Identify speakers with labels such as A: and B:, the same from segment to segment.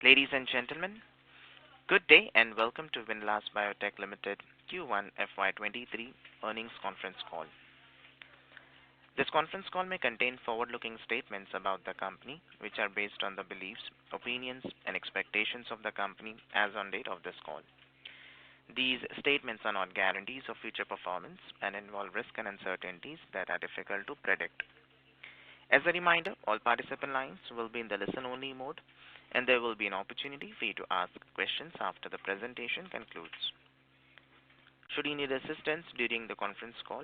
A: Ladies and gentlemen, good day and welcome to Windlas Biotech Limited Q1 FY23 earnings conference call. This conference call may contain forward-looking statements about the company, which are based on the beliefs, opinions, and expectations of the company as on date of this call. These statements are not guarantees of future performance and involve risks and uncertainties that are difficult to predict. As a reminder, all participant lines will be in the listen-only mode, and there will be an opportunity for you to ask questions after the presentation concludes. Should you need assistance during the conference call,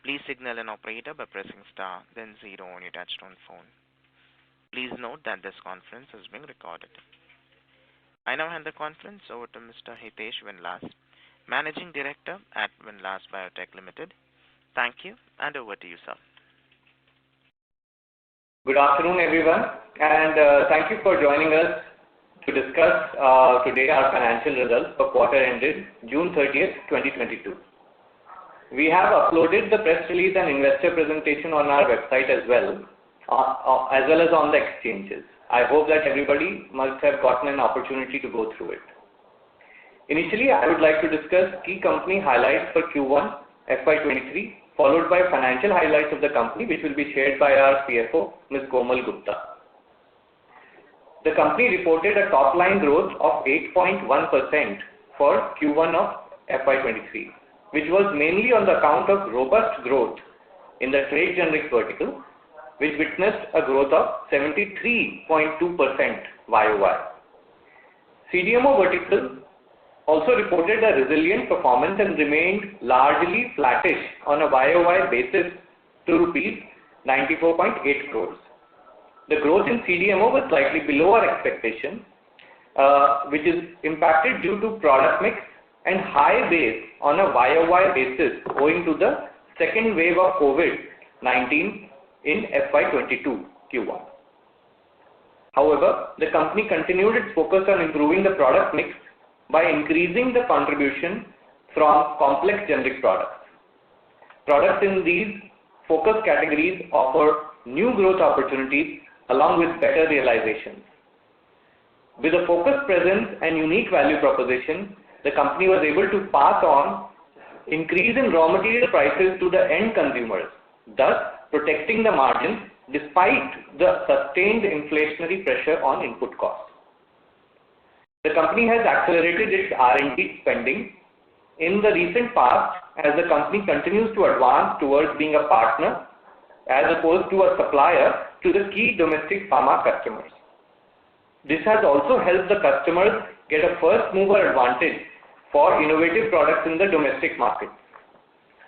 A: please signal an operator by pressing star then 0 on your touchtone phone. Please note that this conference is being recorded. I now hand the conference over to Mr. Hitesh Windlas, Managing Director at Windlas Biotech Limited. Thank you, and over to you, sir.
B: Good afternoon, everyone, and thank you for joining us to discuss today our financial results for quarter ended June 30th, 2022. We have uploaded the press release and investor presentation on our website as well as on the exchanges. I hope that everybody must have gotten an opportunity to go through it. Initially, I would like to discuss key company highlights for Q1 FY23, followed by financial highlights of the company, which will be shared by our CFO, Ms. Komal Gupta. The company reported a top-line growth of 8.1% for Q1 of FY23, which was mainly on the account of robust growth in the trade generics vertical, which witnessed a growth of 73.2% YOY. CDMO vertical also reported a resilient performance and remained largely flattish on a YOY basis to rupees 94.8 crores. The growth in CDMO was slightly below our expectation, which is impacted due to product mix and high base on a YOY basis owing to the second wave of COVID-19 in FY22 Q1. However, the company continued its focus on improving the product mix by increasing the contribution from complex generic products. Products in these focus categories offer new growth opportunities along with better realizations. With a focused presence and unique value proposition, the company was able to pass on increase in raw material prices to the end consumers, thus protecting the margins despite the sustained inflationary pressure on input costs. The company has accelerated its R&D spending in the recent past as the company continues to advance towards being a partner as opposed to a supplier to the key domestic pharma customers. This has also helped the customers get a first mover advantage for innovative products in the domestic market,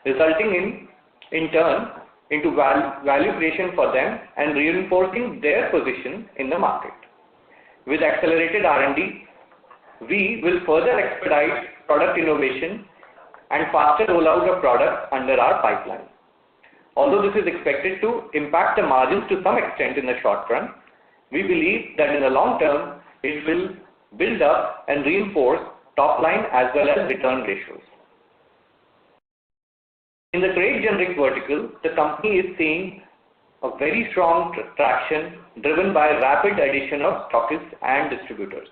B: resulting in turn into value creation for them and reinforcing their position in the market. With accelerated R&D, we will further expedite product innovation and faster rollout of products under our pipeline. Although this is expected to impact the margins to some extent in the short run, we believe that in the long term, it will build up and reinforce top line as well as return ratios. In the trade generics vertical, the company is seeing a very strong traction driven by rapid addition of stockists and distributors.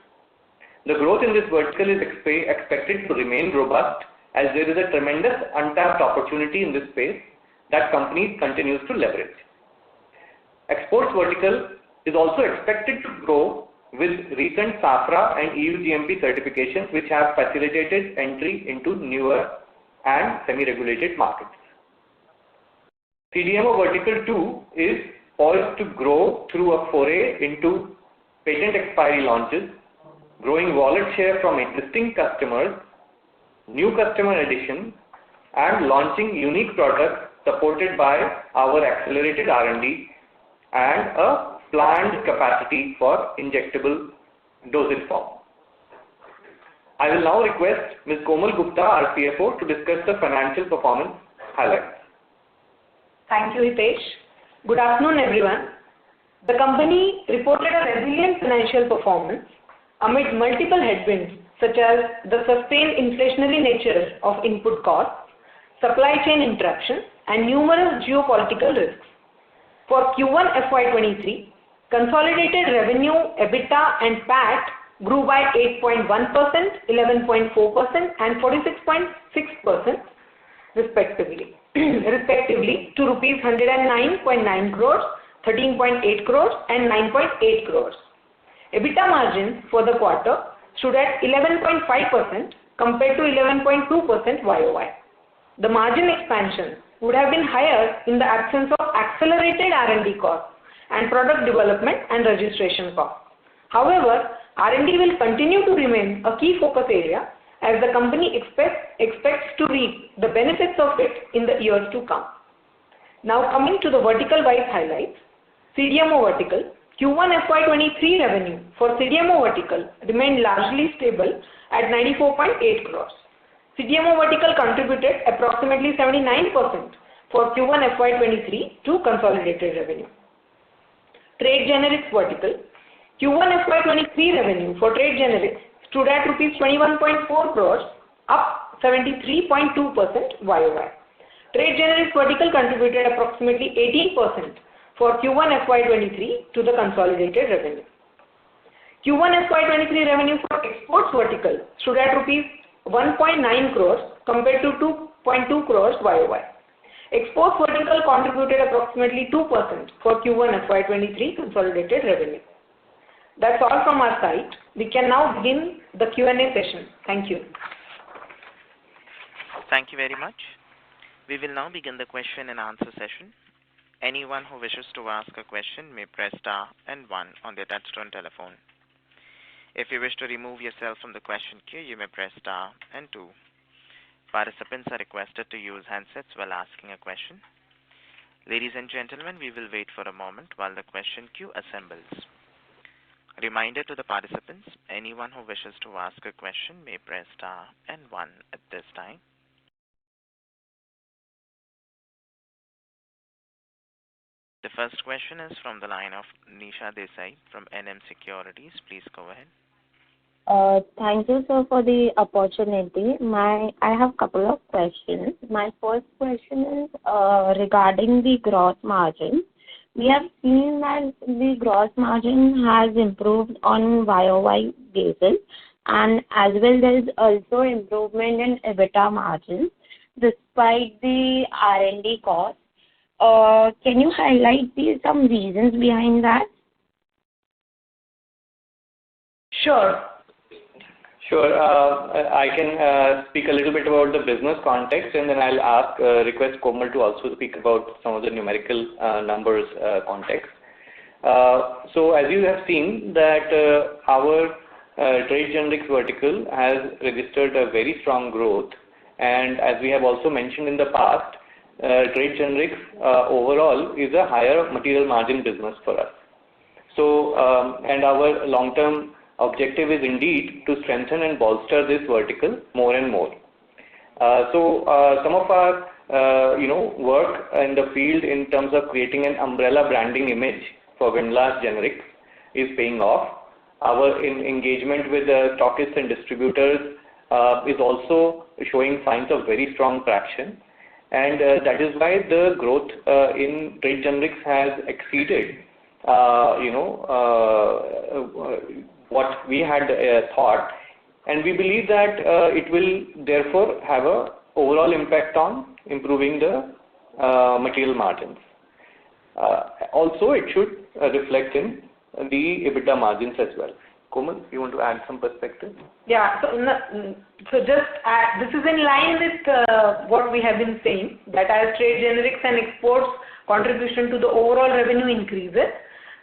B: The growth in this vertical is expected to remain robust as there is a tremendous untapped opportunity in this space that company continues to leverage. Exports vertical is also expected to grow with recent SAFRA and EU GMP certifications, which have facilitated entry into newer and semi-regulated markets. CDMO vertical too is poised to grow through a foray into patent expiry launches, growing wallet share from existing customers, new customer addition, and launching unique products supported by our accelerated R&D and a planned capacity for injectable dosage form. I will now request Ms. Komal Gupta, our CFO, to discuss the financial performance highlights.
C: Thank you, Hitesh. Good afternoon, everyone. The company reported a resilient financial performance amid multiple headwinds such as the sustained inflationary nature of input costs, supply chain interruptions, and numerous geopolitical risks. For Q1 FY23, consolidated revenue, EBITDA, and PAT grew by 8.1%, 11.4%, and 46.6% respectively, to rupees 109.9 crores, 13.8 crores, and 9.8 crores. EBITDA margin for the quarter stood at 11.5% compared to 11.2% YOY. The margin expansion would have been higher in the absence of accelerated R&D costs and product development and registration costs. However, R&D will continue to remain a key focus area as the company expects to reap the benefits of it in the years to come. Now coming to the vertical-wise highlights, CDMO vertical, Q1 FY23 revenue for CDMO vertical remained largely stable at 94.8 crores. CDMO vertical contributed approximately 79% for Q1 FY23 to consolidated revenue. Trade generics vertical, Q1 FY23 revenue for trade generics stood at rupees 21.4 crores, up 73.2% YOY. Trade generics vertical contributed approximately 18% for Q1 FY23 to the consolidated revenue. Q1 FY23 revenue for exports vertical stood at rupees 1.9 crores compared to 2.2 crores YOY. Exports vertical contributed approximately 2% for Q1 FY23 consolidated revenue. That's all from our side. We can now begin the Q&A session. Thank you.
A: Thank you very much. We will now begin the question and answer session. Anyone who wishes to ask a question may press star and 1 on their touchtone telephone. If you wish to remove yourself from the question queue, you may press star and 2. Participants are requested to use handsets while asking a question. Ladies and gentlemen, we will wait for a moment while the question queue assembles. A reminder to the participants, anyone who wishes to ask a question may press star and 1 at this time. The first question is from the line of Nisha Desai from NM Securities. Please go ahead.
D: Thank you, sir, for the opportunity. I have a couple of questions. My first question is regarding the gross margin. We have seen that the gross margin has improved on YOY basis, and as well there is also improvement in EBITDA margin despite the R&D cost. Can you highlight some reasons behind that?
C: Sure.
B: I can speak a little bit about the business context, and then I'll request Komal to also speak about some of the numerical numbers context. So as you have seen that our trade generics vertical has registered a very strong growth, and as we have also mentioned in the past, trade generics overall is a higher material margin business for us. So and our long-term objective is indeed to strengthen and bolster this vertical more and more. So some of our work in the field in terms of creating an umbrella branding image for Windlas generics is paying off. Our engagement with the stockists and distributors is also showing signs of very strong traction, and that is why the growth in trade generics has exceeded what we had thought, and we believe that it will therefore have a overall impact on improving the material margins. Also, it should reflect in the EBITDA margins as well. Komal, you want to add some perspective?
C: Yeah, so just this is in line with what we have been saying, that as trade generics and exports contribution to the overall revenue increases,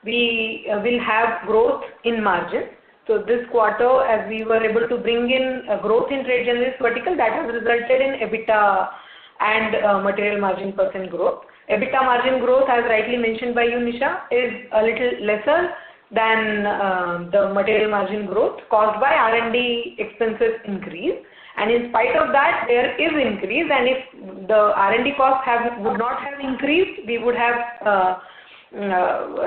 C: we will have growth in margin. So this quarter, as we were able to bring in a growth in trade generics vertical, that has resulted in EBITDA and material margin % growth. EBITDA margin growth, as rightly mentioned by you, Nisha, is a little lesser than the material margin growth caused by R&D expenses increase. And in spite of that, there is increase, and if the R&D costs would not have increased, we would have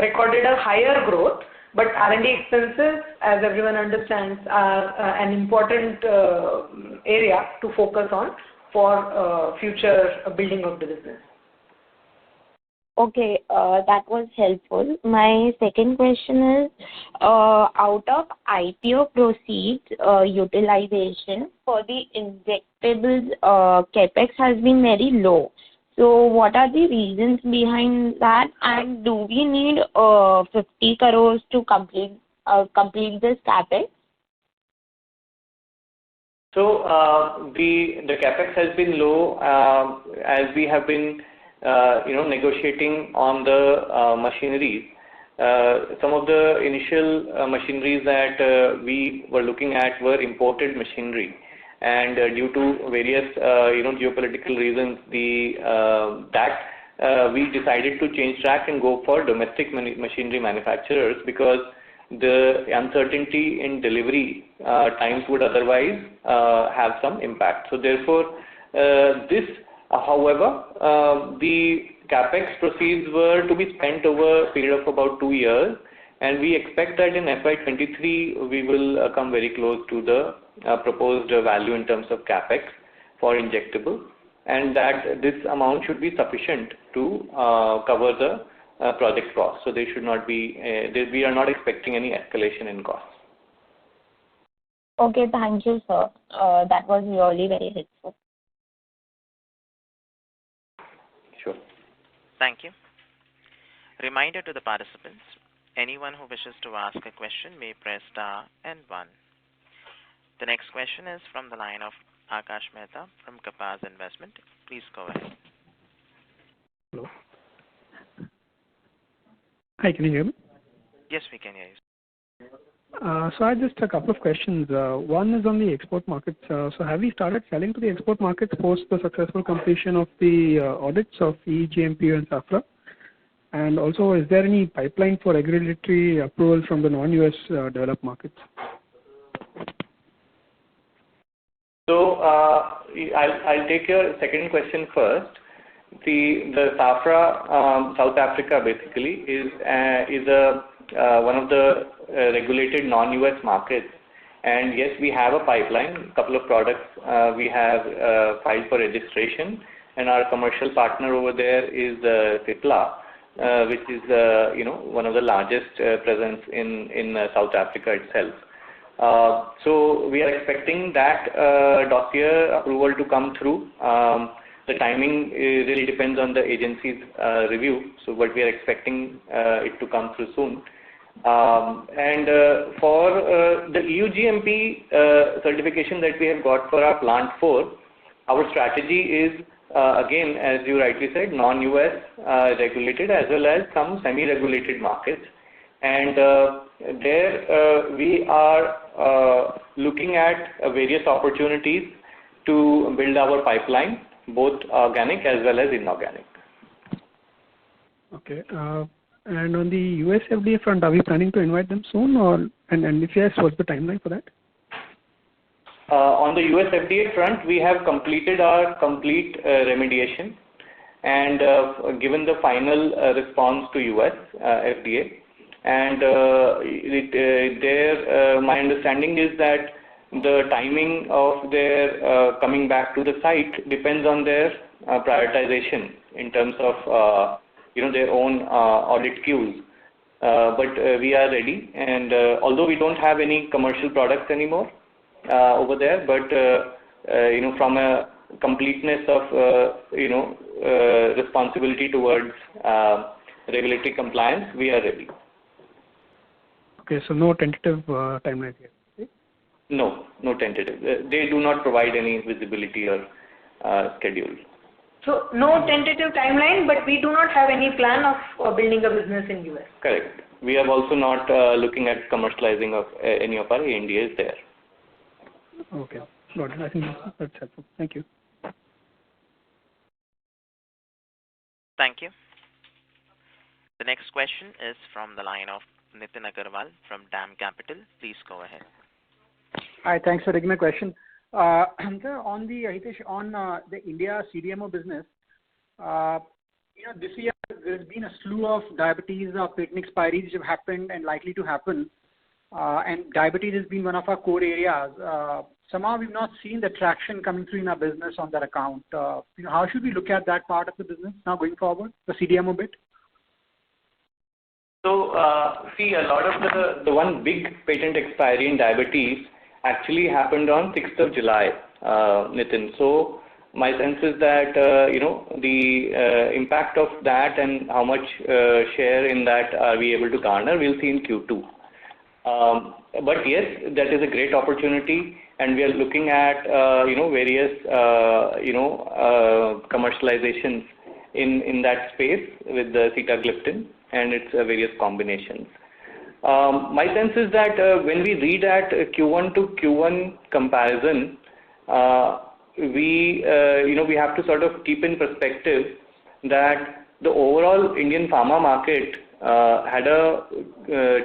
C: recorded a higher growth. But R&D expenses, as everyone understands, are an important area to focus on for future building of the business.
D: Okay, that was helpful. My second question is, out of IPO proceeds, utilization for the injectables, capex has been very low. So what are the reasons behind that, and do we need 50 crores to complete this capex?
B: So the capex has been low as we have been negotiating on the machineries. Some of the initial machineries that we were looking at were imported machinery, and due to various geopolitical reasons, we decided to change track and go for domestic machinery manufacturers, because the uncertainty in delivery times would otherwise have some impact. So therefore, however, the capex proceeds were to be spent over a period of about 2 years, and we expect that in FY23 we will come very close to the proposed value in terms of capex for injectable, and that this amount should be sufficient to cover the project costs. So they should not be, we are not expecting any escalation in costs.
D: Okay, thank you, sir. That was really very helpful.
B: Sure.
A: Thank you. Reminder to the participants, anyone who wishes to ask a question may press star and 1. The next question is from the line of Akash Mehta from Kapaz Investment. Please go ahead.
E: Hello. Hi, can you hear me?
A: Yes, we can hear you.
E: So I had just a couple of questions. One is on the export markets. So have we started selling to the export markets post the successful completion of the audits of EGMP and SAFRA? And also, is there any pipeline for regulatory approval from the non-US developed markets?
B: So I'll take your second question first. The SAFRA South Africa basically is one of the regulated non-US markets, and yes, we have a pipeline. A couple of products we have filed for registration, and our commercial partner over there is Cipla, which is one of the largest presence in South Africa itself. So we are expecting that dossier approval to come through. The timing really depends on the agency's review, so but we are expecting it to come through soon. And for the EU GMP certification that we have got for our plant 4, our strategy is again, as you rightly said, non-US regulated as well as some semi-regulated markets, and there we are looking at various opportunities to build our pipeline, both organic as well as inorganic.
E: Okay. And on the US FDA front, are we planning to invite them soon, or and if yes, what's the timeline for that?
B: On the US FDA front, we have completed our complete remediation and given the final response to US FDA. And my understanding is that the timing of their coming back to the site depends on their prioritization in terms of their own audit queues. But we are ready, and although we don't have any commercial products anymore over there, but from a completeness of responsibility towards regulatory compliance, we are ready.
E: Okay, so no tentative timeline here. Okay?
B: No tentative. They do not provide any visibility or schedule.
C: So no tentative timeline, but we do not have any plan of building a business in US.
B: Correct. We are also not looking at commercializing of any of our ANDAs there.
E: Okay, got it. I think that's helpful. Thank you.
A: Thank you. The next question is from the line of Nitin Agarwal from DAM Capital. Please go ahead.
F: Hi, thanks for taking my question. Sir, on the Hitesh, on the India CDMO business, this year there's been a slew of diabetes patent expiries which have happened and likely to happen, and diabetes has been one of our core areas. Somehow we've not seen the traction coming through in our business on that account. How should we look at that part of the business now going forward, the CDMO bit?
B: So, see, a lot of the one big patent expiry in diabetes actually happened on 6th of July, Nitin. So, my sense is that, the impact of that and how much share in that are we able to garner, we'll see in Q2. But yes, that is a great opportunity, and we are looking at, various, commercializations in that space with the sitagliptin and its various combinations. My sense is that when we read at Q1 to Q1 comparison, we have to sort of keep in perspective that the overall Indian pharma market had a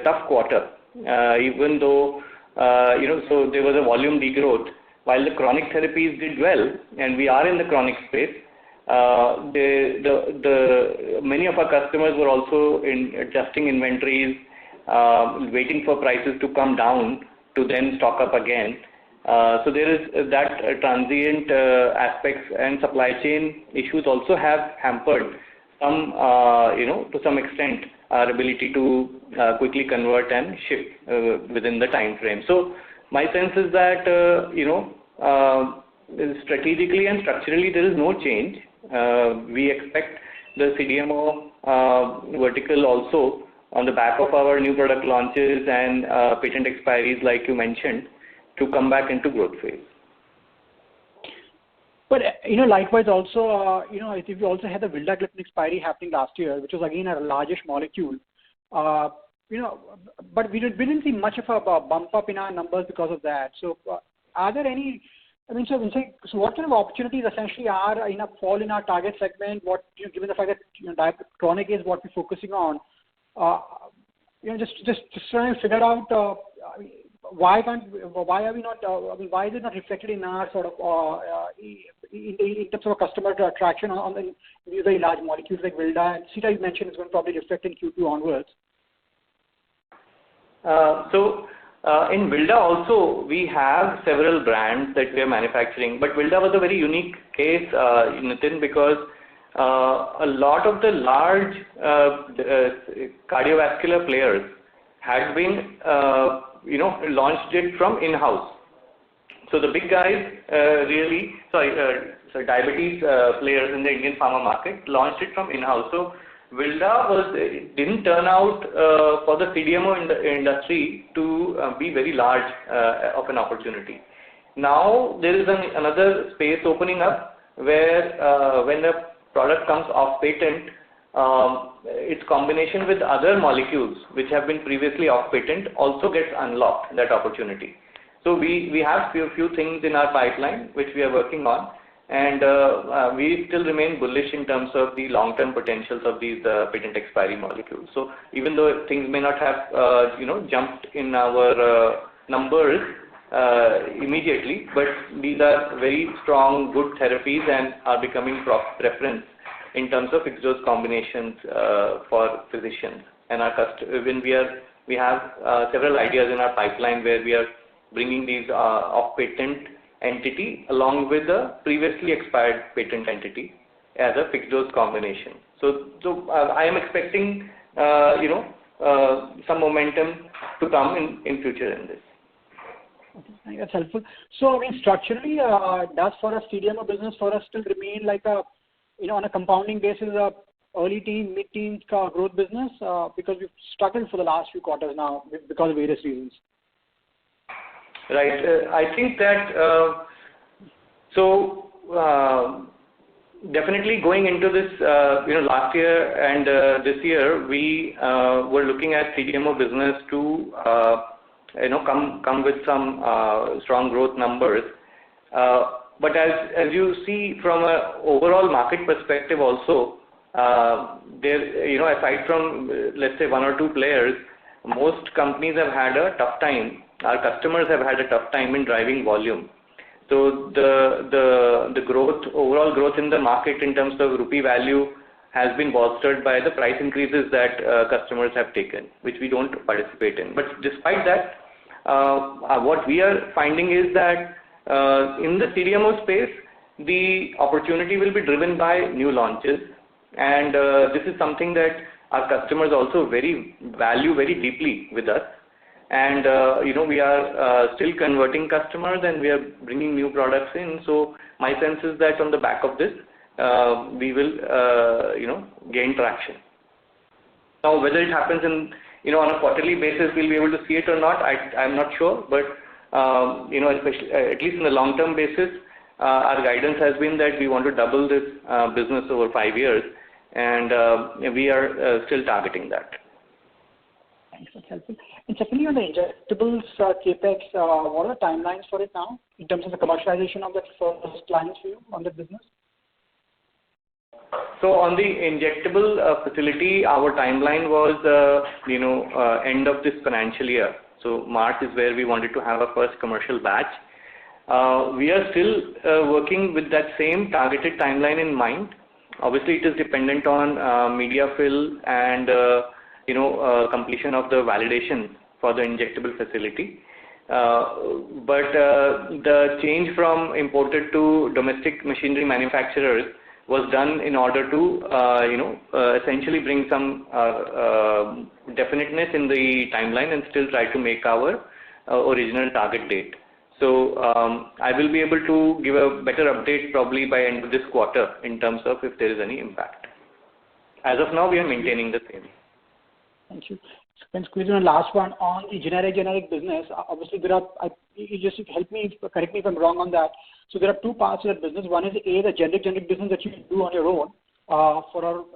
B: tough quarter, even though so there was a volume degrowth. While the chronic therapies did well, and we are in the chronic space, many of our customers were also adjusting inventories, waiting for prices to come down to then stock up again. So there is that transient aspects, and supply chain issues also have hampered some, to some extent, our ability to quickly convert and ship within the time frame. So my sense is that, strategically and structurally there is no change. We expect the CDMO vertical also, on the back of our new product launches and patent expiries like you mentioned, to come back into growth phase.
F: But likewise also, if we also had the vildagliptin expiry happening last year, which was again a largish molecule, but we didn't see much of a bump up in our numbers because of that. So are there any? So what kind of opportunities essentially are in a fall in our target segment? What, given the fact that chronic is what we're focusing on, just trying to figure out why are we not? Why is it not reflected in our sort of in terms of customer attraction on the very large molecules like Vilda and Sita? You mentioned is going to probably reflect in Q2 onwards.
B: In Vilda also, we have several brands that we are manufacturing, but Vilda was a very unique case, Nitin, because a lot of the large cardiovascular players had been, launched it from in-house. So the big guys diabetes players in the Indian pharma market launched it from in-house. So Vilda didn't turn out for the CDMO industry to be very large of an opportunity. Now there is another space opening up where when the product comes off patent, its combination with other molecules which have been previously off patent also gets unlocked, that opportunity. So we have few things in our pipeline which we are working on, and we still remain bullish in terms of the long-term potentials of these patent expiry molecules. So even though things may not have jumped in our numbers immediately, but these are very strong, good therapies and are becoming preference in terms of fixed dose combinations for physicians. And we have several ideas in our pipeline where we are bringing these off-patent entity along with the previously expired patent entity as a fixed dose combination. So I am expecting some momentum to come in future in this.
F: Okay, that's helpful. So structurally, does for a CDMO business for us still remain like a on a compounding basis, early teen, mid-teen growth business, because we've struggled for the last few quarters now because of various reasons.
B: Right. I think that definitely going into this, last year and this year, we were looking at CDMO business to come with some strong growth numbers. But as you see from an overall market perspective also, there, aside from let's say one or two players, most companies have had a tough time. Our customers have had a tough time in driving volume. So the growth, overall growth in the market in terms of rupee value has been bolstered by the price increases that customers have taken, which we don't participate in. But despite that, what we are finding is that in the CDMO space, the opportunity will be driven by new launches, and this is something that our customers also value very deeply with us. And we are still converting customers, and we are bringing new products in. So my sense is that on the back of this, we will gain traction. Now, whether it happens in on a quarterly basis, we'll be able to see it or not, I'm not sure. But especially at least in the long-term basis, our guidance has been that we want to double this business over 5 years, and we are still targeting that.
F: Thanks, that's helpful. And secondly, on the injectables capex, what are the timelines for it now in terms of the commercialization of the first clients for you on the business?
B: So on the injectable facility, our timeline was end of this financial year. So March is where we wanted to have a first commercial batch. We are still working with that same targeted timeline in mind. Obviously, it is dependent on media fill and completion of the validation for the injectable facility. But the change from imported to domestic machinery manufacturers was done in order to essentially bring some definiteness in the timeline and still try to make our original target date. So I will be able to give a better update probably by end of this quarter in terms of if there is any impact. As of now, we are maintaining the same.
F: Thank you. So can squeeze in a last one on the generic business. Obviously, there are. You just correct me if I'm wrong on that. So there are two parts of that business. One is the generic business that you do on your own,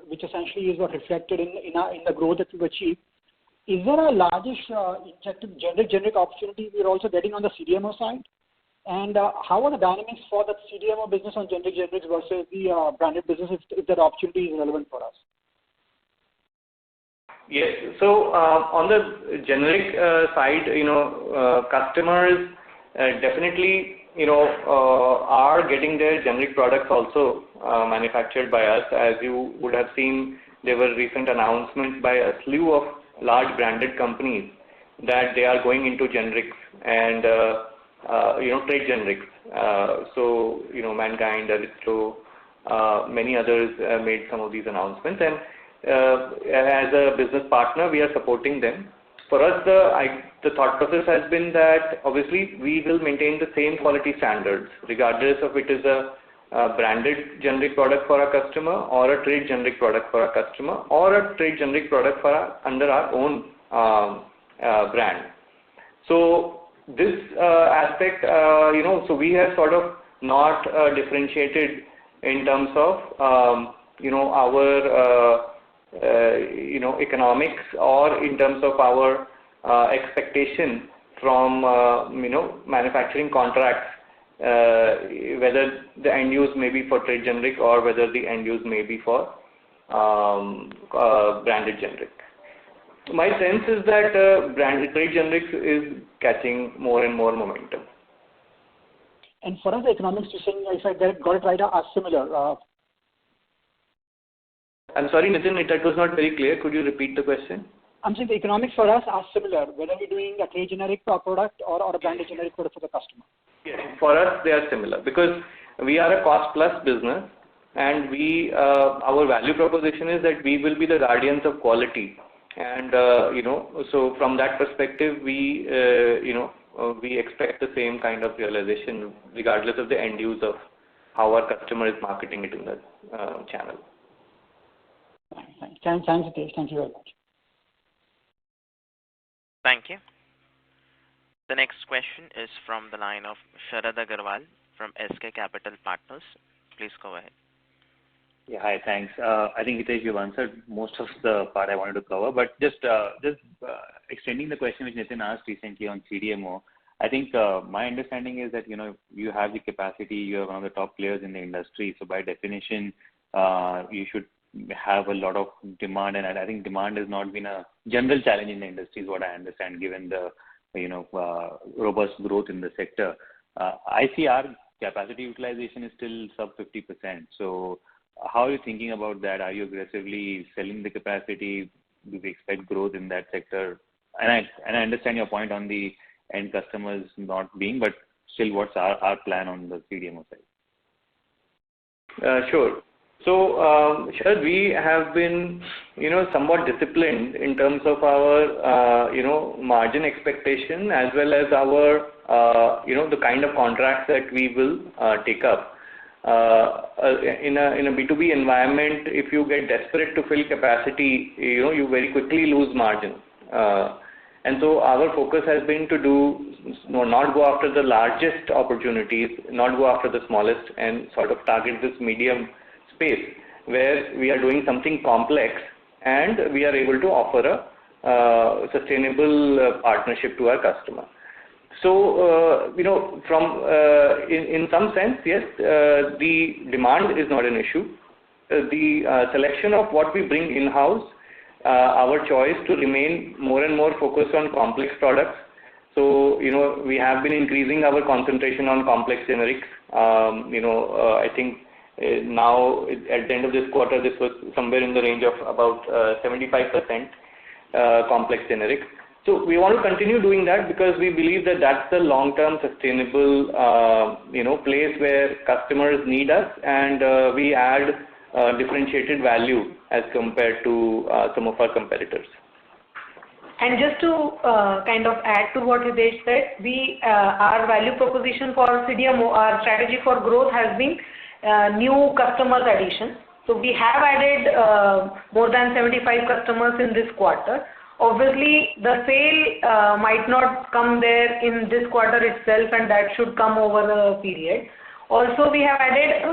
F: which essentially is what reflected in the growth that you've achieved. Is there a largish generic opportunity we're also getting on the CDMO side? And how are the dynamics for the CDMO business on generics versus the branded business if that opportunity is relevant for us?
B: Yes. So on the generic side, customers definitely are getting their generic products also manufactured by us. As you would have seen, there were recent announcements by a slew of large branded companies that they are going into generics and trade generics. So Mankind, Aristo, many others made some of these announcements, and as a business partner, we are supporting them. For us, the thought process has been that obviously we will maintain the same quality standards, regardless of it is a branded generic product for our customer or a trade generic product for our customer or a trade generic product under our own brand. So this aspect, so we have sort of not differentiated in terms of our economics or in terms of our expectation from manufacturing contracts, whether the end use may be for trade generic or whether the end use may be for branded generic. My sense is that branded trade generics is catching more and more momentum.
F: And for us, the economics, you're saying, if I got it right, are similar.
B: I'm sorry, Nitin, that was not very clear. Could you repeat the question?
F: I'm saying the economics for us are similar, whether we're doing a trade generic product or a branded generic product for the customer.
B: Yes, for us they are similar because we are a cost plus business, and our value proposition is that we will be the guardians of quality, and so from that perspective we expect the same kind of realization regardless of the end use of how our customer is marketing it in the channel.
F: Thanks, Hitesh. Thank you very much.
A: Thank you. The next question is from the line of Sharad Agarwal from SK Capital Partners. Please go ahead.
G: Yeah, hi, thanks. I think Hitesh, you've answered most of the part I wanted to cover, but just extending the question which Nitin asked recently on CDMO. I think my understanding is that you have the capacity, you are one of the top players in the industry, so by definition you should have a lot of demand, and I think demand has not been a general challenge in the industry is what I understand, given the robust growth in the sector. I see our capacity utilization is still sub 50%. So how are you thinking about that? Are you aggressively selling the capacity? Do we expect growth in that sector? And I understand your point on the end customers not being, but still, what's our plan on the CDMO side?
B: Sure. So, Sharad, we have been, somewhat disciplined in terms of our, margin expectation as well as our, the kind of contracts that we will take up. In a B2B environment, if you get desperate to fill capacity, you very quickly lose margin. And so our focus has been to not go after the largest opportunities, not go after the smallest, and sort of target this medium space where we are doing something complex and we are able to offer a sustainable partnership to our customer. So, in some sense, yes, the demand is not an issue. The selection of what we bring in-house, our choice to remain more and more focused on complex products. So, we have been increasing our concentration on complex generics. I think now at the end of this quarter, this was somewhere in the range of about 75% complex generics. So we want to continue doing that because we believe that that's the long-term sustainable, place where customers need us, and we add differentiated value as compared to some of our competitors.
C: And just to kind of add to what Hitesh said, our value proposition for CDMO, our strategy for growth has been new customers addition. So we have added more than 75 customers in this quarter. Obviously, the sale might not come there in this quarter itself, and that should come over the period. Also, we have added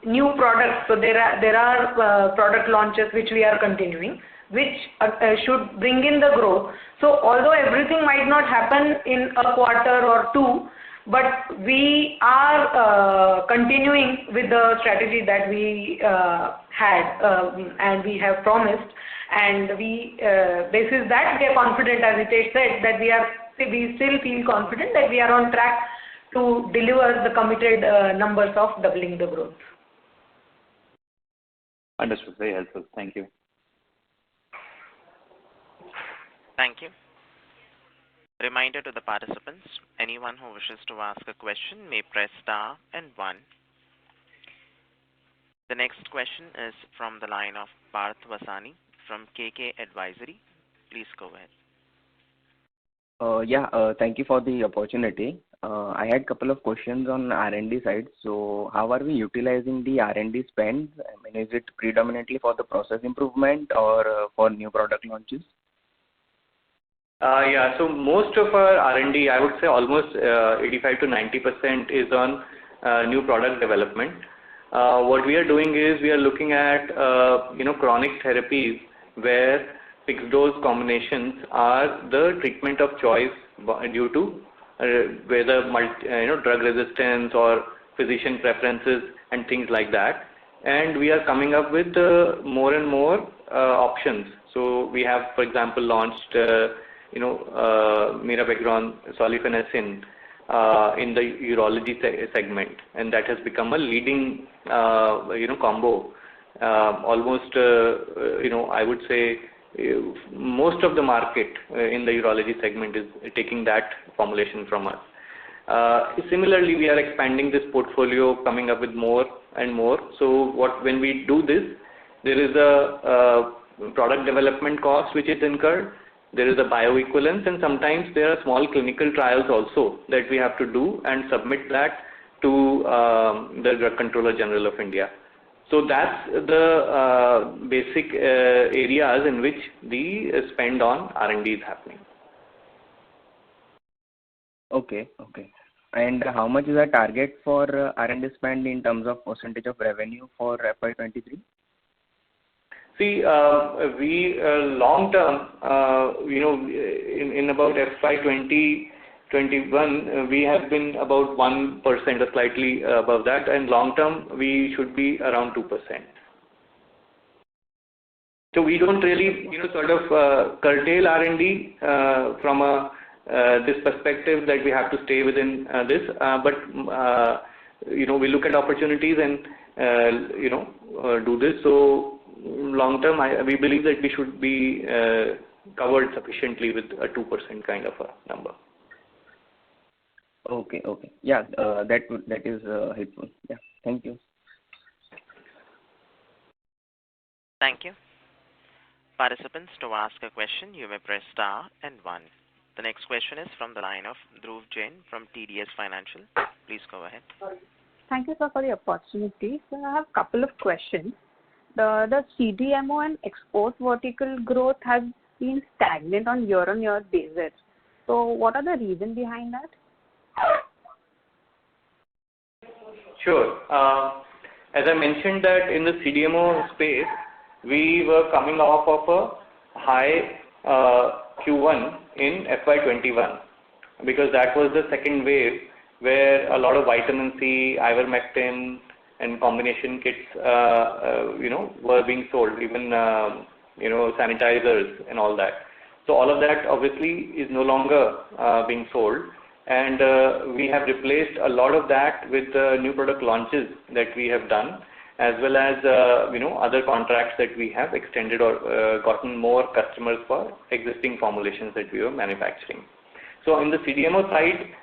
C: new products. So there are product launches which we are continuing, which should bring in the growth. So although everything might not happen in a quarter or two, but we are continuing with the strategy that we had and we have promised. And we, basis that, we are confident, as Hitesh said, that we still feel confident that we are on track to deliver the committed numbers of doubling the growth.
G: Understood. Very helpful. Thank you.
A: Thank you. Reminder to the participants, anyone who wishes to ask a question may press star and 1. The next question is from the line of Parth Vasani from KK Advisory. Please go ahead.
H: Thank you for the opportunity. I had a couple of questions on R&D side. So how are we utilizing the R&D spend? I mean, is it predominantly for the process improvement or for new product launches?
B: So most of our R&D, I would say almost 85 to 90% is on new product development. What we are doing is we are looking at chronic therapies where fixed dose combinations are the treatment of choice due to whether drug resistance or physician preferences and things like that. And we are coming up with more and more options. So we have, for example, launched mirabegron solifenacin in the urology segment, and that has become a leading combo. Almost I would say most of the market in the urology segment is taking that formulation from us. Similarly, we are expanding this portfolio, coming up with more and more. So when we do this, there is a product development cost which is incurred. There is a bioequivalence, and sometimes there are small clinical trials also that we have to do and submit that to the Drug Controller General of India. So that's the basic areas in which the spend on R&D is happening.
H: Okay. And how much is our target for R&D spend in terms of percentage of revenue for FY23?
B: See, we long term, in about FY2021, we have been about 1% or slightly above that, and long term we should be around 2%. So we don't really, sort of curtail R&D from this perspective that we have to stay within this, but we look at opportunities and do this. So long term, we believe that we should be covered sufficiently with a 2% kind of a number.
H: Okay. Yeah, that is helpful. Yeah, thank you.
A: Thank you. Participants, to ask a question, you may press star and one. The next question is from the line of Dhruv Jain from TDS Financial. Please go ahead.
I: Thank you, sir, for the opportunity. So I have a couple of questions. The CDMO and export vertical growth has been stagnant on year-on-year basis. So what are the reasons behind that?
B: Sure. As I mentioned that in the CDMO space, we were coming off of a high Q1 in FY21 because that was the second wave where a lot of vitamin C, ivermectin, and combination kits, were being sold, even sanitizers and all that. So all of that obviously is no longer being sold, and we have replaced a lot of that with new product launches that we have done, as well as other contracts that we have extended or gotten more customers for existing formulations that we were manufacturing. So in the CDMO side,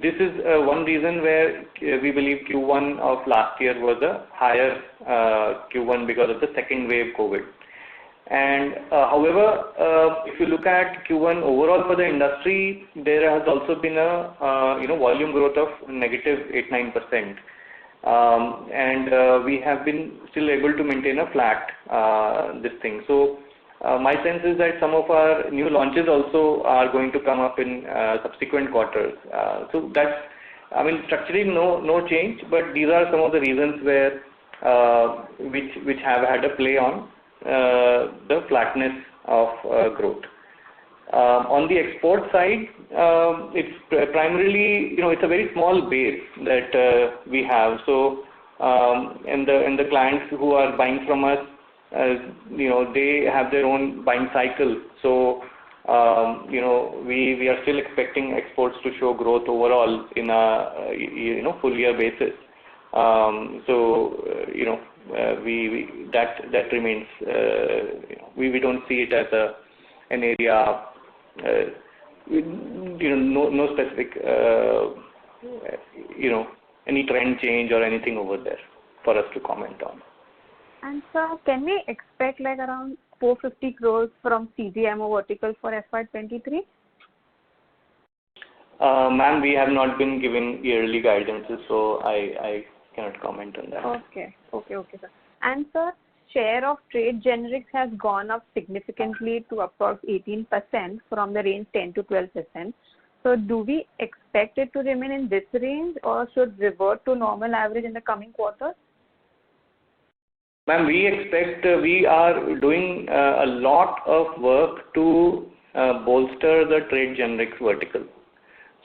B: this is one reason where we believe Q1 of last year was a higher Q1 because of the second wave COVID. And however, if you look at Q1 overall for the industry, there has also been a volume growth of negative 8-9%. And we have been still able to maintain a flat this thing. So my sense is that some of our new launches also are going to come up in subsequent quarters. So that's, structurally no change, but these are some of the reasons where which have had a play on the flatness of growth. On the export side, it's primarily, it's a very small base that we have. So, and the clients who are buying from us, they have their own buying cycle. So, we are still expecting exports to show growth overall in a full year basis. So, that remains. We don't see it as an area. No specific, any trend change or anything over there for us to comment on.
I: And sir, can we expect like around 450 crores from CDMO vertical for FY23?
B: Ma'am, we have not been given yearly guidances, so I cannot comment on that.
I: Okay, sir. And sir, share of trade generics has gone up significantly to approx 18% from the range 10 to 12%. So do we expect it to remain in this range or should revert to normal average in the coming quarters?
B: Ma'am, we expect we are doing a lot of work to bolster the trade generics vertical.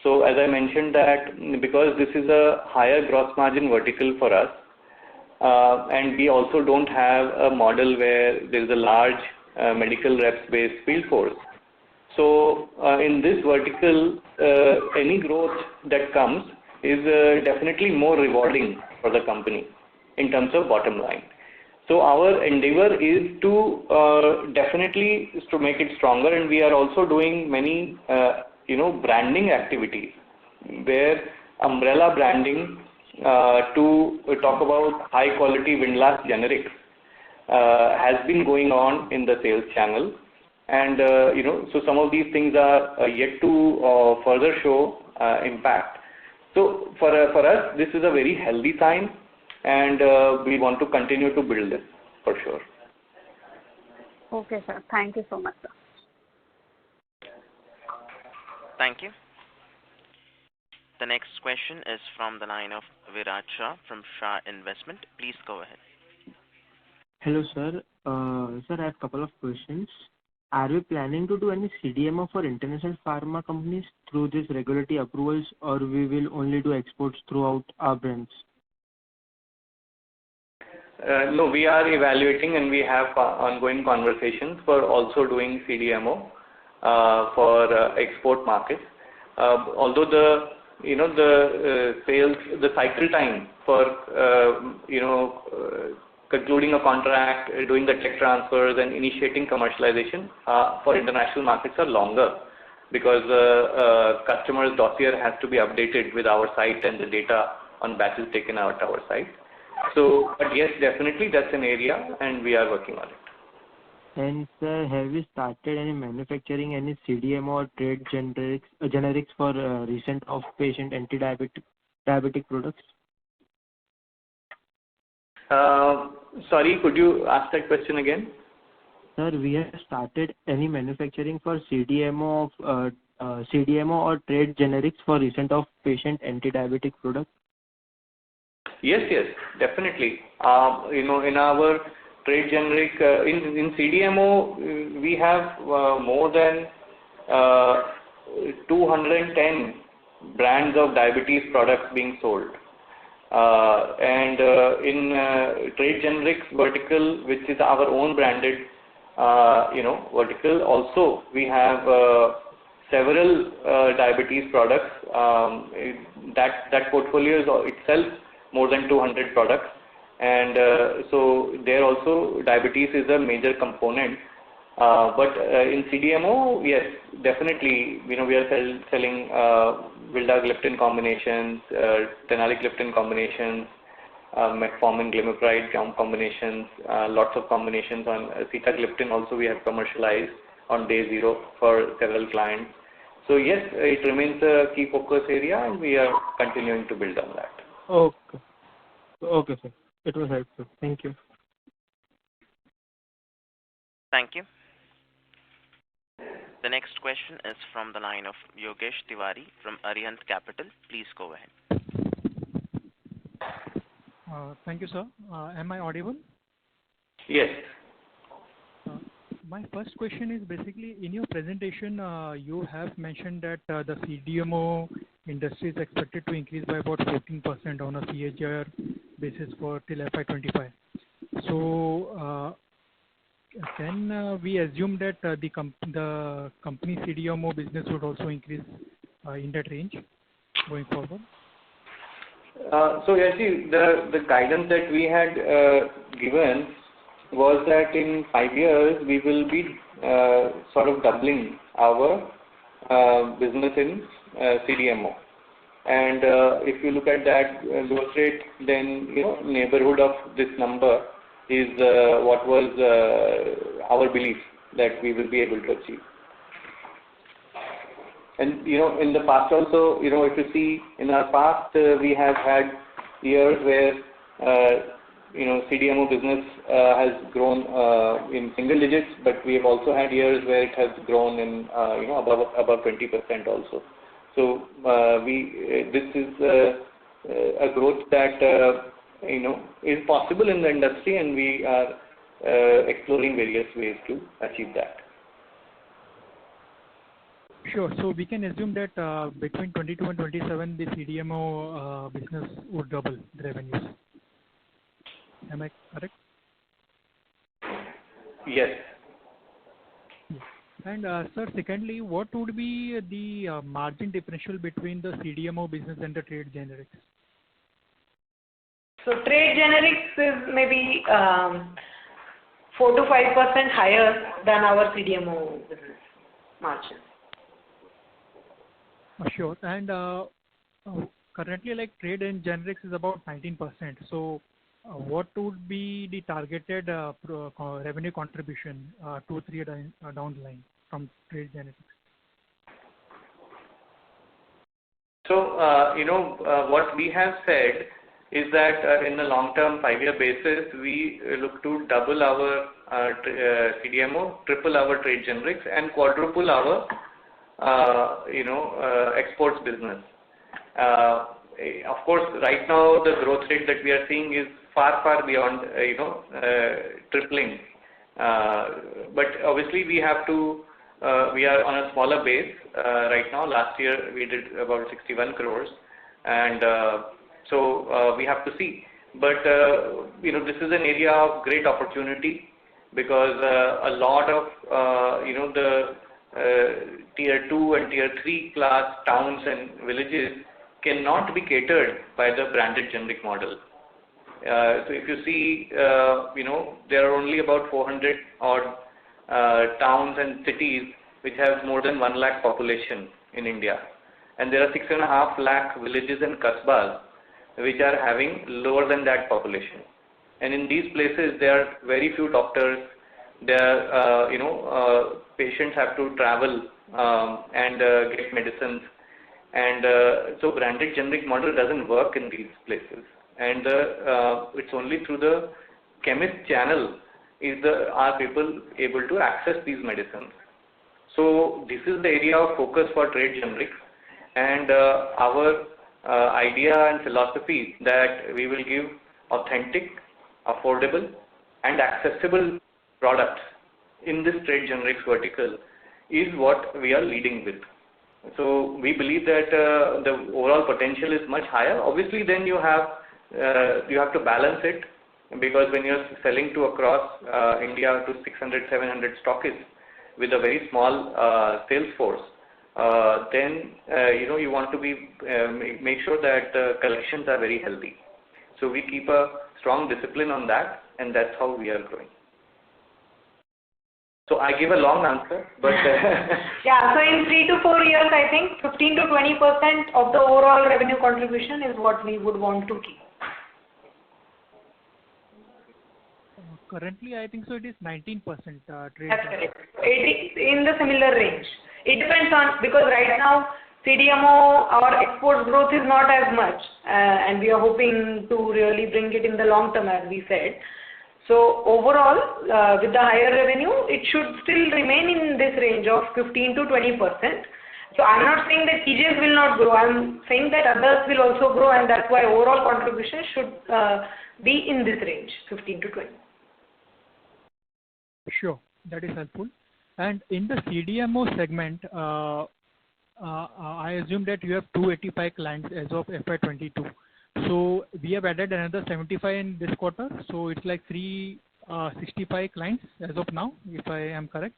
B: So as I mentioned that because this is a higher gross margin vertical for us, and we also don't have a model where there is a large medical reps based field force. So in this vertical, any growth that comes is definitely more rewarding for the company in terms of bottom line. So our endeavor is to definitely to make it stronger, and we are also doing many branding activities where umbrella branding to talk about high quality Windlas generics has been going on in the sales channel, and so some of these things are yet to further show impact. So for us this is a very healthy sign, and we want to continue to build this for sure.
I: Okay sir, thank you so much sir.
A: Thank you. The next question is from the line of Virat Shah from Shah Investment. Please go ahead.
J: Hello sir. Sir, I have a couple of questions. Are we planning to do any CDMO for international pharma companies through these regulatory approvals, or we will only do exports throughout our brands?
B: No, we are evaluating and we have ongoing conversations for also doing CDMO for export markets. Although the sales, the cycle time for concluding a contract, doing the tech transfers and initiating commercialization for international markets are longer because customer's dossier has to be updated with our site and the data on batches taken out our site. So, but yes, definitely that's an area, and we are working on it.
J: And sir, have you started any manufacturing any CDMO or trade generics for recent off-patient diabetic products?
B: Sorry, could you ask that question again?
J: Sir, we have started any manufacturing for CDMO or trade generics for recent off-patient anti-diabetic products?
B: Yes, definitely. In our trade generic, in CDMO, we have more than 210 brands of diabetes products being sold. And in trade generics vertical, which is our own branded, vertical, also we have several diabetes products. That portfolio is itself more than 200 products, and so there also diabetes is a major component. But in CDMO, yes, definitely, we are selling vildagliptin combinations, tenaligliptin combinations, metformin glimepiride combinations, lots of combinations on sitagliptin also we have commercialized on day zero for several clients. So yes, it remains a key focus area, and we are continuing to build on that.
J: Okay, sir. It was helpful. Thank you.
A: Thank you. The next question is from the line of Yogesh Tiwari from Arihant Capital. Please go ahead.
K: Thank you, sir. Am I audible?
B: Yes.
K: My first question is basically, in your presentation, you have mentioned that the CDMO industry is expected to increase by about 14% on a CAGR basis for till FY25. So, can we assume that the company CDMO business would also increase in that range going forward?
B: So yes, the guidance that we had given was that in 5 years we will be sort of doubling our business in CDMO. And if you look at that growth rate, then neighborhood of this number is what was our belief that we will be able to achieve. And in the past also, if you see in our past, we have had years where CDMO business has grown in single digits, but we have also had years where it has grown in above 20% also. So this is a growth that is possible in the industry, and we are exploring various ways to achieve that.
K: Sure. So we can assume that between 22 and 27, the CDMO business would double the revenues. Am I correct?
B: Yes.
K: And sir, secondly, what would be the margin differential between the CDMO business and the trade generics?
C: So trade generics is maybe 4 to 5% higher than our CDMO business margin.
K: Sure. And currently, like trade and generics is about 19%. So what would be the targeted revenue contribution 2 3 years down the line from trade generics?
B: So what we have said is that in the long-term 5-year basis, we look to double our CDMO, triple our trade generics, and quadruple our exports business. Of course, right now the growth rate that we are seeing is far beyond tripling. But obviously we have to. We are on a smaller base right now. Last year we did about 61 crores, and so we have to see. But this is an area of great opportunity, because a lot of the tier 2 and tier 3 class towns and villages cannot be catered by the branded generic model. So if you see, there are only about 400 odd towns and cities which have more than 1 lakh population in India, and there are 6.5 lakh villages and kasbas which are having lower than that population. And in these places, there are very few doctors. There, patients have to travel and get medicines, and so branded generic model doesn't work in these places. And it's only through the chemist channel are people able to access these medicines. So this is the area of focus for trade generics, and our idea and philosophy that we will give authentic, affordable and accessible products in this trade generics vertical is what we are leading with. So we believe that the overall potential is much higher. Obviously, then you have to balance it, because when you're selling to across India to 600, 700 stockists with a very small sales force, then you want to be make sure that collections are very healthy. So we keep a strong discipline on that, and that's how we are growing. So I give a long answer, but
C: yeah. So in 3 to 4 years, I think 15 to 20% of the overall revenue contribution is what we would want to keep.
K: Currently, I think so. It is 19% trade.
C: That's correct. It is in the similar range. It depends on, because right now CDMO, our export growth is not as much, and we are hoping to really bring it in the long term, as we said. So overall, with the higher revenue, it should still remain in this range of 15 to 20%. So I'm not saying that TJs will not grow. I'm saying that others will also grow, and that's why overall contribution should be in this range, 15 to 20.
K: Sure, that is helpful. And in the CDMO segment, I assume that you have 285 clients as of FY22. So we have added another 75 in this quarter. So it's like 365 clients as of now, if I am correct.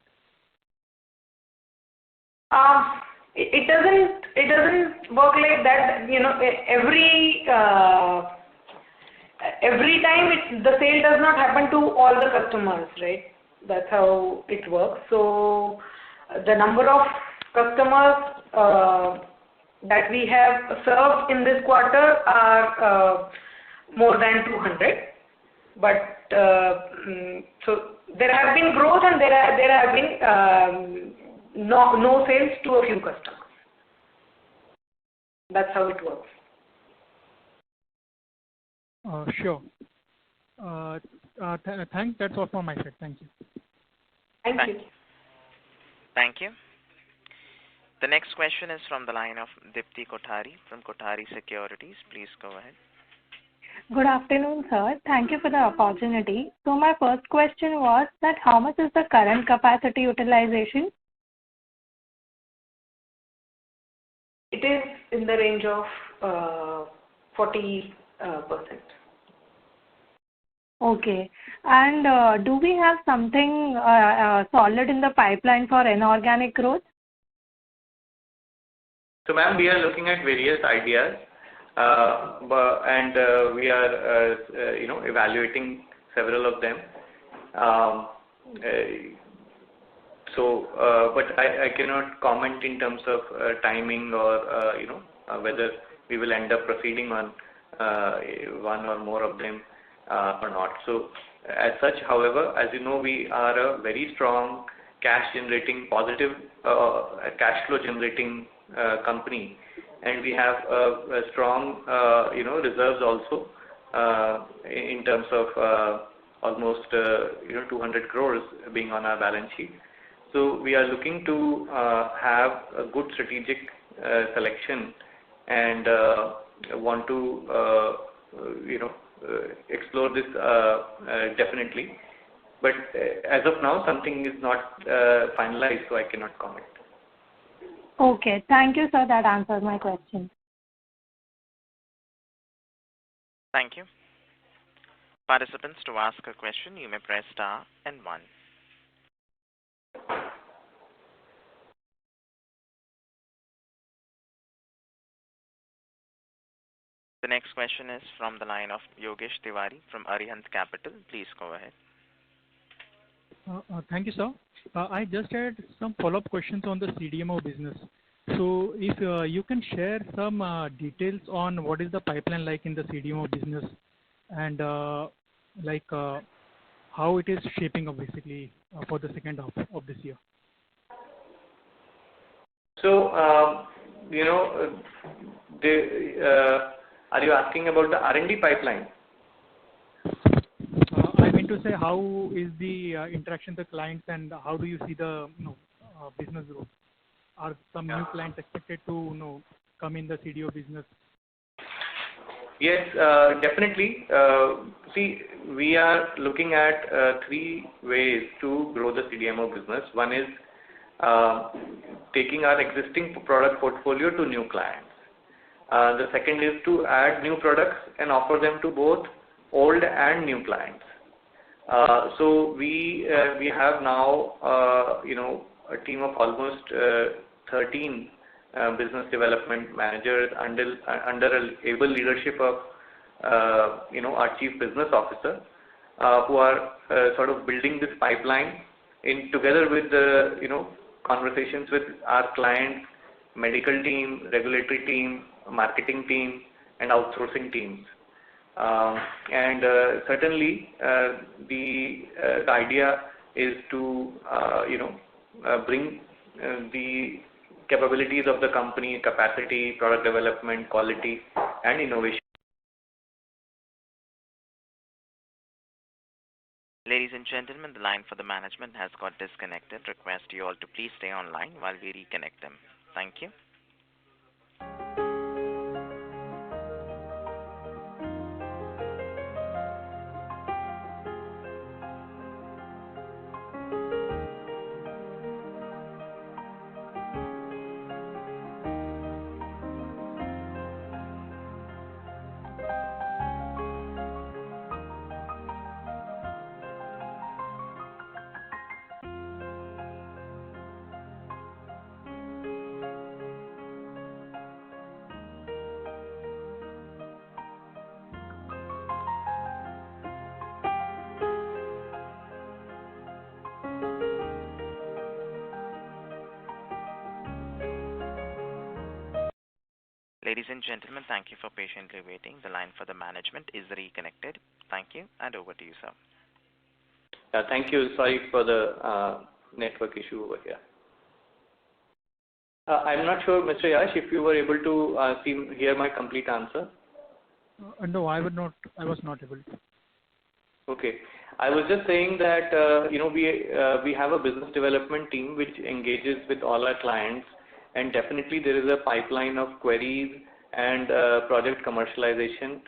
C: It doesn't work like that. Every time the sale does not happen to all the customers, right? That's how it works. So the number of customers that we have served in this quarter are more than 200. But so there have been growth, and there have been no sales to a few customers. That's how it works.
K: Sure. Thanks. That's all from my side. Thank you.
C: Thank you.
A: Thank you. The next question is from the line of Dipti Kothari from Kothari Securities. Please go ahead.
L: Good afternoon, sir. Thank you for the opportunity. So my first question was that how much is the current capacity utilization?
C: It is in the range of 40%.
L: Okay. And do we have something solid in the pipeline for inorganic growth?
B: So, ma'am, we are looking at various ideas, and we are, evaluating several of them. But I cannot comment in terms of timing or, whether we will end up proceeding on one or more of them or not. So, as such, however, as you know, we are a very strong positive cash flow generating company, and we have a strong, reserves also in terms of almost 200 crores being on our balance sheet. So we are looking to have a good strategic selection, and want to explore this definitely. But as of now, something is not finalized, so I cannot comment.
L: Okay. Thank you, sir. That answers my question.
A: Thank you. Participants, to ask a question, you may press star and 1. The next question is from the line of Yogesh Tiwari from Arihant Capital. Please go ahead.
K: Thank you, sir. I just had some follow-up questions on the CDMO business. So if you can share some details on what is the pipeline like in the CDMO business and how it is shaping up basically for the second half of this year.
B: So, are you asking about the R&D pipeline?
K: I mean to say, how is the interaction with the clients and how do you see the business growth? Are some new clients expected to come in the CDO business?
B: Yes, definitely. See, we are looking at three ways to grow the CDMO business. One is taking our existing product portfolio to new clients. The second is to add new products and offer them to both old and new clients. So we have now a team of almost 13 business development managers under an able leadership of our chief business officer, who are sort of building this pipeline together with the conversations with our clients, medical team, regulatory team, marketing team, and outsourcing teams. And certainly the idea is to bring the capabilities of the company, capacity, product development, quality, and innovation.
A: Ladies and gentlemen, the line for the management has got disconnected. Request you all to please stay online while we reconnect them. Thank you. Ladies and gentlemen, thank you for patiently waiting. The line for the management is reconnected. Thank you, and over to you, sir.
B: Thank you. Sorry for the network issue over here. I'm not sure, Mr. Yash, if you were able to hear my complete answer.
K: No, I was not able to.
B: Okay. I was just saying that we have a business development team which engages with all our clients, and definitely there is a pipeline of queries and project commercialization,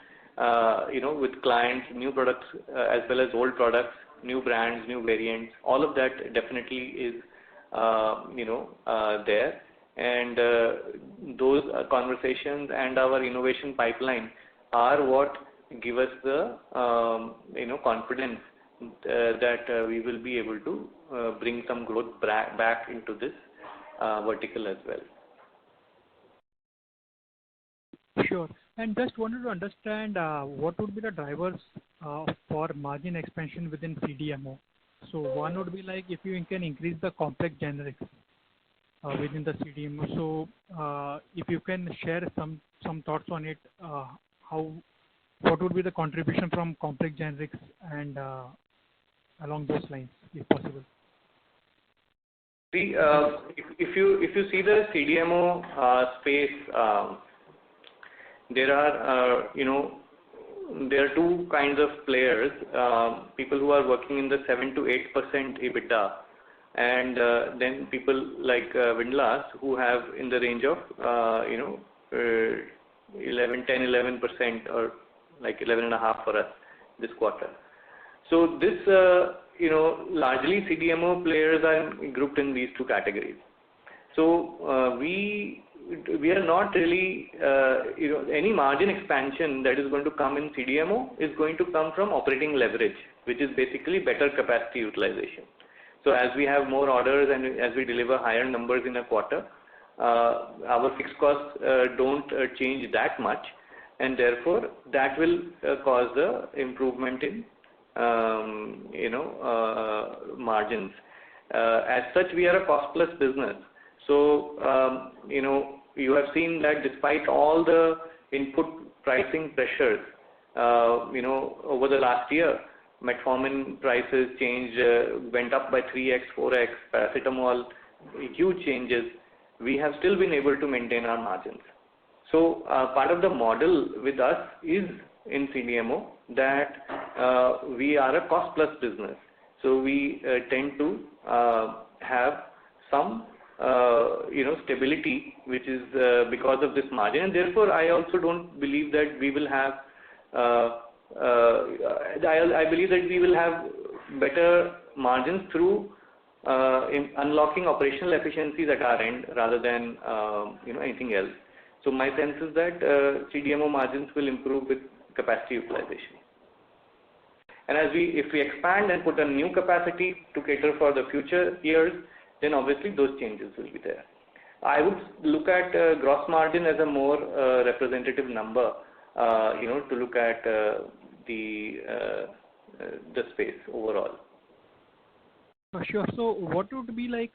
B: with clients, new products as well as old products, new brands, new variants. All of that definitely is there, and those conversations and our innovation pipeline are what give us the confidence that we will be able to bring some growth back into this vertical as well.
K: Sure. And just wanted to understand what would be the drivers for margin expansion within CDMO. So one would be like if you can increase the complex generics within the CDMO. So if you can share some thoughts on it, what would be the contribution from complex generics and along those lines, if possible.
B: See, if you see the CDMO space, there are two kinds of players, people who are working in the 7 to 8% EBITDA, and then people like Windlas who have in the range of 10-11% or like 11.5% for us this quarter. So this largely CDMO players are grouped in these two categories. So we are not really any margin expansion that is going to come in CDMO is going to come from operating leverage, which is basically better capacity utilization. So as we have more orders and as we deliver higher numbers in a quarter, our fixed costs don't change that much, and therefore that will cause the improvement in margins. As such, we are a cost plus business. So seen that despite all the input pricing pressures, over the last year, metformin prices changed, went up by 3x, 4x, paracetamol, huge changes. We have still been able to maintain our margins. So part of the model with us is in CDMO that we are a cost plus business. So we tend to have some stability, which is because of this margin, and therefore I also don't believe that we will have. I believe that we will have better margins through unlocking operational efficiencies at our end rather than anything else. So my sense is that CDMO margins will improve with capacity utilization. And if we expand and put a new capacity to cater for the future years, then obviously those changes will be there. I would look at gross margin as a more representative number, to look at the space overall.
K: Sure. So what would be like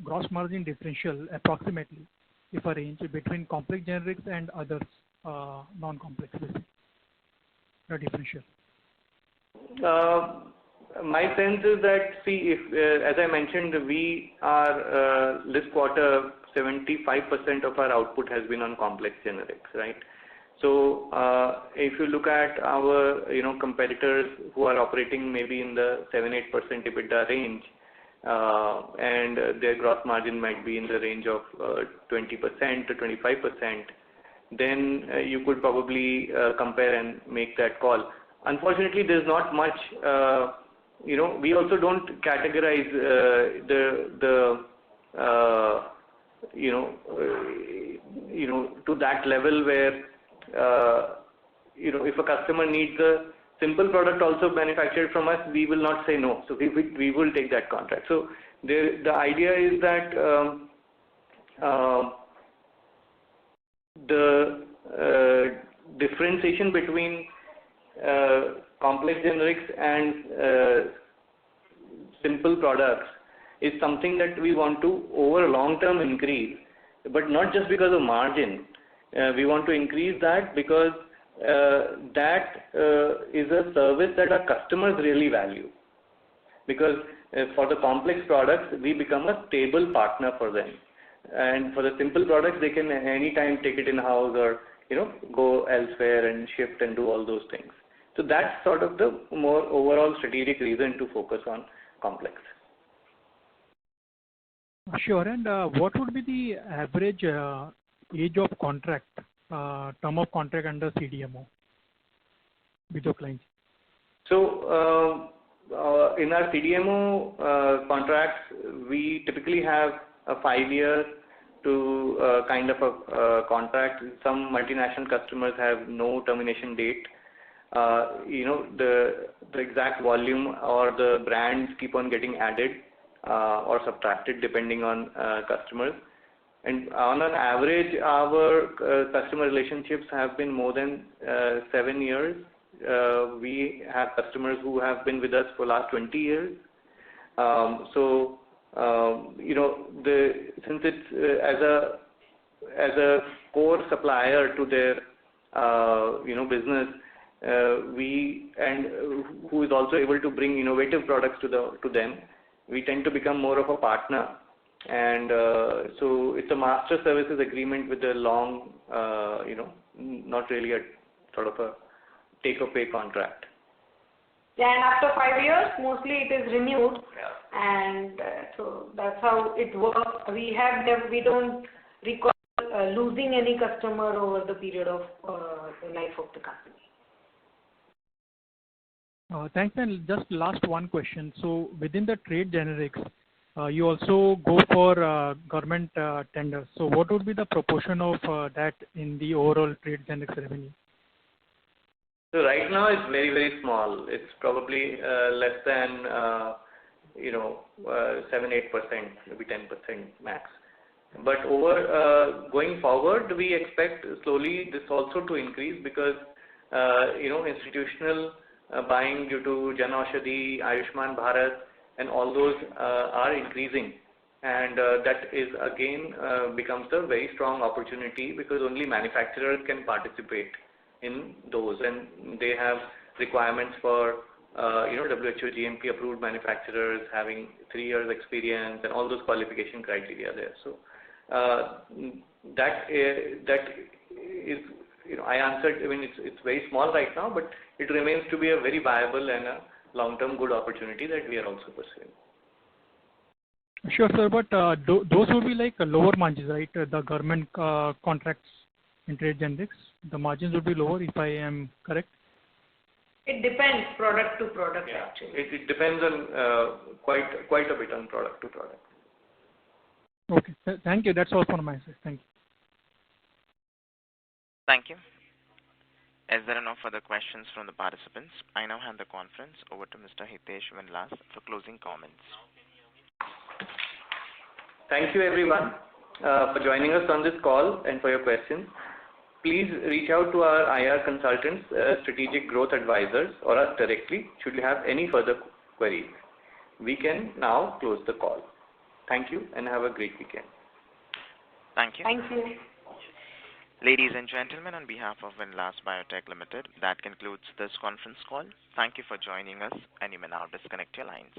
K: gross margin differential approximately, if a range between complex generics and others, non-complex, the differential?
B: My sense is that, see, if as I mentioned, we are this quarter 75% of our output has been on complex generics, right? So if you look at our competitors who are operating maybe in the 7-8% EBITDA range, and their gross margin might be in the range of 20% to 25%, then you could probably compare and make that call. Unfortunately, there's not much. We also don't categorize to that level where if a customer needs a simple product also manufactured from us, we will not say no. So we will take that contract. So the idea is that the differentiation between complex generics and simple products is something that we want to over long term increase, but not just because of margin. We want to increase that because that is a service that our customers really value. Because for the complex products, we become a stable partner for them, and for the simple products, they can anytime take it in house or go elsewhere and shift and do all those things. So that's sort of the more overall strategic reason to focus on complex.
K: Sure. And what would be the average age of contract, term of contract under CDMO with your clients?
B: So in our CDMO contracts, we typically have a 5-year to kind of a contract. Some multinational customers have no termination date. The exact volume or the brands keep on getting added or subtracted depending on customers. And on an average, our customer relationships have been more than 7 years. We have customers who have been with us for last 20 years. Since it's as a core supplier to their business, who is also able to bring innovative products to them, we tend to become more of a partner. And so it's a master services agreement with a long, not really a sort of a take or pay contract.
C: Yeah, and after 5 years, mostly it is renewed.
B: Yeah.
C: And so that's how it works. We don't recall losing any customer over the period of the life of the company.
K: Thanks. And just last one question. So within the trade generics, you also go for government tenders. So what would be the proportion of that in the overall trade generics revenue?
B: So right now it's very, very small. It's probably less than 7-8%, maybe 10% max. But going forward, we expect slowly this also to increase because institutional buying due to Jan Aushadhi, Ayushman Bharat, and all those are increasing. and that is again becomes a very strong opportunity because only manufacturers can participate in those, and they have requirements for WHO GMP approved manufacturers having 3 years experience and all those qualification criteria there. So that is, I answered. I mean, it's very small right now, but it remains to be a very viable and a long-term good opportunity that we are also pursuing.
K: Sure, sir, but those would be like lower margins, right? The government contracts in trade generics, the margins would be lower, if I am correct?
C: It depends product to product,
B: Yeah,
C: actually.
B: it depends on quite a bit on product to product.
K: Okay, thank you. That's all from my side. Thank you.
A: Thank you. As there are no further questions from the participants, I now hand the conference over to Mr. Hitesh Windlas for closing comments.
B: Thank you everyone for joining us on this call and for your questions. Please reach out to our IR consultants, strategic growth advisors, or us directly should you have any further queries. We can now close the call. Thank you and have a great weekend.
A: Thank you.
C: Thank you.
A: Ladies and gentlemen, on behalf of Windlas Biotech Limited, that concludes this conference call. Thank you for joining us, and you may now disconnect your lines.